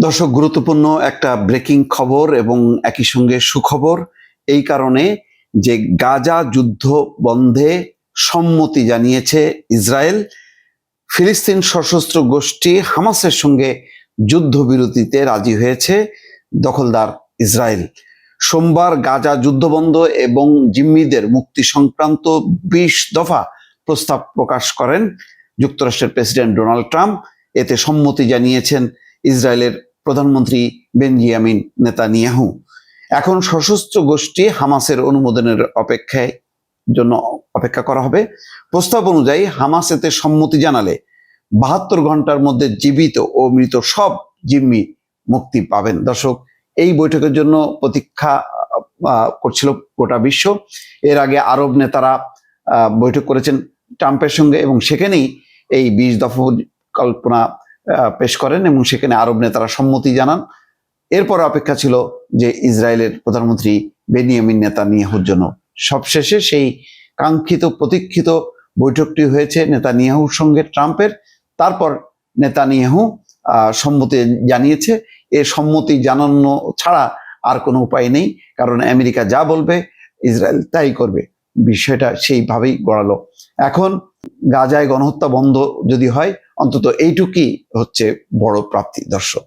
দর্শক, গুরুত্বপূর্ণ একটা ব্রেকিং খবর এবং একই সঙ্গে সুখবর এই কারণে যে গাজা যুদ্ধ বন্ধে সম্মতি জানিয়েছে ইসরায়েল। ফিলিস্তিন সশস্ত্র গোষ্ঠী হামাসের সঙ্গে যুদ্ধবিরতিতে রাজি হয়েছে দখলদার ইসরায়েল। সোমবার গাজা যুদ্ধবন্ধ এবং জিম্মিদের মুক্তি সংক্রান্ত 20 দফা প্রস্তাব প্রকাশ করেন যুক্তরাষ্ট্রের প্রেসিডেন্ট ডোনাল্ড ট্রাম্প। এতে সম্মতি জানিয়েছেন ইসরায়েলের প্রধানমন্ত্রী বেঞ্জামিন নেতানিয়াহু। এখন সশস্ত্র গোষ্ঠী হামাসের অনুমোদনের অপেক্ষা করা হবে। প্রস্তাব অনুযায়ী হামাস এতে সম্মতি জানালে 72 ঘন্টার মধ্যে জীবিত ও মৃত সব জিম্মি মুক্তি পাবেন। দর্শক, এই বৈঠকের জন্য প্রতীক্ষা করছিল গোটা বিশ্ব। এর আগে আরব নেতারা বৈঠক করেছেন ট্রাম্পের সঙ্গে এবং সেখানেই এই 20 দফা কল্পনা পেশ করেন এবং সেখানে আরব নেতারা সম্মতি জানান। এরপর অপেক্ষা ছিল যে ইসরায়েলের প্রধানমন্ত্রী বেনিয়ামিন নেতানিয়াহুর জন্য। সবশেষে সেই কাঙ্ক্ষিত প্রতীক্ষিত বৈঠকটি হয়েছে নেতানিয়াহুর সঙ্গে ট্রাম্পের। তারপর নেতানিয়াহু সম্মতি জানিয়েছে। এ সম্মতি জানানো ছাড়া আর কোনো উপায় নেই, কারণ আমেরিকা যা বলবে ইসরায়েল তাই করবে। বিষয়টা সেইভাবেই গড়ালো। এখন গাজায় গণহত্যা বন্ধ যদি হয়, অন্তত এইটুকুই হচ্ছে বড় প্রাপ্তি। দর্শক।